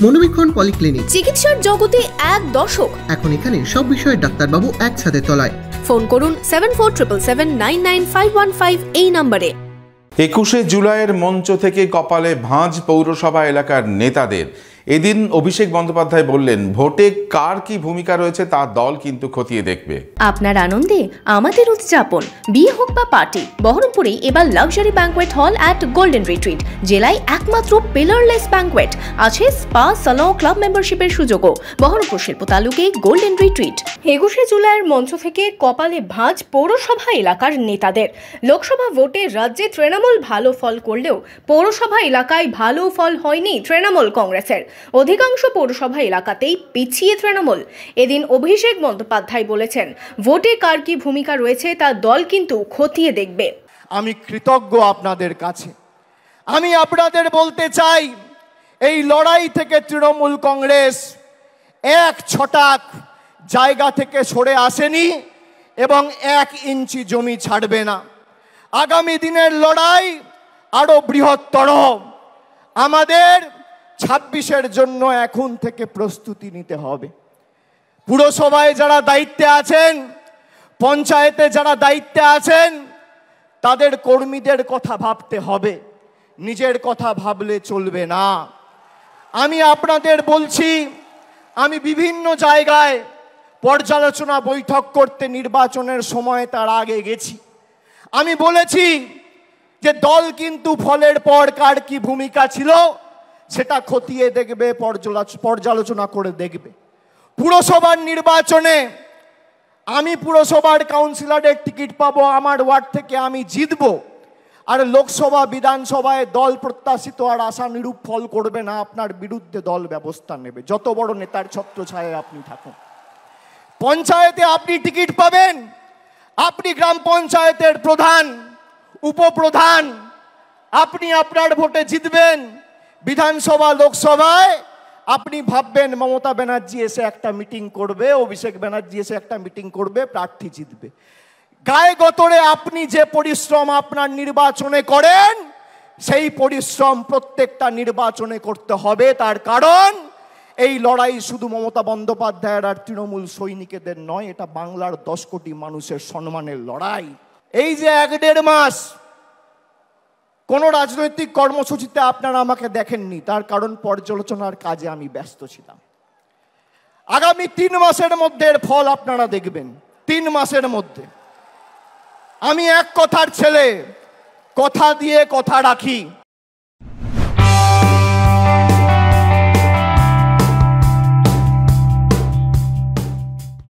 মনোবীক্ষণ polyclinic, চিকিৎসার জগতে এক দশক। এখন এখানে সব বিষয়ে ডাক্তারবাবু একসাথে তলায়। ফোন করুন 7477999515 এই নম্বরে। 21শে জুলাইয়ের মঞ্চ থেকে কপালে ভাঁজ পৌরসভা এলাকার নেতাদের। এদিন অভিষেক বন্দ্যোপাধ্যায় বললেন, ভোটে কার কি ভূমিকা রয়েছে তা দল কিন্তু খতিয়ে দেখবে। আপনার আনন্দে আমাদের উদযাপন, বিয়ে হোক বা পার্টি, বহরমপুরে এবার luxury banquet hall at golden retreat. জেলায় একমাত্র পিলারলেস ব্যাঙ্কোয়েট, আছে স্পা, সালন, ক্লাব মেম্বারশিপের সুযোগও। বহরমপুর শিল্প তালুকে গোল্ডেন রিট্রিট। 21শে জুলাইয়ের মঞ্চ থেকে কপালে ভাঁজ পৌরসভা এলাকার নেতাদের। লোকসভা ভোটে রাজ্যে তৃণমূল ভালো ফল করলেও পৌরসভা এলাকায় ভালো ফল হয়নি তৃণমূল কংগ্রেসের। অধিকাংশ পৌরসভা এলাকাতেই পিছিয়ে তৃণমূল। এদিন অভিষেক বন্দ্যোপাধ্যায় বলেছেন, ভোটে কার কি ভূমিকা রয়েছে তা দল কিন্তু খতিয়ে দেখবে। আমি কৃতজ্ঞ আপনাদের কাছে। আমি আপনাদের বলতে চাই, এই লড়াই থেকে তৃণমূল কংগ্রেস এক ছটাক জায়গা থেকে সরে আসেনি এবং 1 ইঞ্চি জমি ছাড়বে না। আগামী দিনের লড়াই আরো বৃহত্তর। আমাদের 26-এর জন্য এখন থেকে প্রস্তুতি নিতে হবে। পুরসভায় যারা দায়িত্বে আছেন, পঞ্চায়েতে যারা দায়িত্বে আছেন, তাদের কর্মীদের কথা ভাবতে হবে, নিজের কথা ভাবলে চলবে না। আমি আপনাদের বলছি, আমি বিভিন্ন জায়গায় পর্যালোচনা বৈঠক করতে নির্বাচনের সময় তার আগে গেছি। আমি বলেছি যে দল কিন্তু ফলের পর কার কি ভূমিকা ছিল সেটা খতিয়ে দেখবে, পর্যালোচনা করে দেখবে। পুরসভার নির্বাচনে আমি পুরসভার কাউন্সিলরের টিকিট পাবো, আমার ওয়ার্ড থেকে আমি জিতবো। আর লোকসভা বিধানসভায় দল প্রত্যাশিত আর আশানুরূপ ফল করবে না, আপনার বিরুদ্ধে দল ব্যবস্থা নেবে, যত বড় নেতার ছত্রছায়ায় আপনি থাকুন। পঞ্চায়েতে আপনি টিকিট পাবেন, আপনি গ্রাম পঞ্চায়েতের প্রধান, উপপ্রধান, আপনি আপনার ভোটে জিতবেন। বিধানসভা, লোকসভায় আপনি ভাববেন মমতা ব্যানার্জি এসে একটা মিটিং করবে, অভিষেক ব্যানার্জি এসে একটা মিটিং করবে, প্রার্থী জিতবে। গায়ে গতরে আপনি যে পরিশ্রম আপনার নির্বাচনে করেন, সেই পরিশ্রম প্রত্যেকটা নির্বাচনে করতে হবে। তার কারণ এই লড়াই শুধু মমতা বন্দ্যোপাধ্যায়ের আর তৃণমূল সৈনিকদের নয়, এটা বাংলার 10 কোটি মানুষের সম্মানের লড়াই। এই যে 1-1.5 মাস কোন রাজনৈতিক কর্মসূচিতে আপনারা আমাকে দেখেননি, তার কারণ পর্যালোচনার কাজে আমি ব্যস্ত ছিলাম। আগামী 3 মাসের মধ্যে এর ফল আপনারা দেখবেন। 3 মাসের মধ্যে। আমি এক কথার ছেলে, কথা দিয়ে কথা রাখি।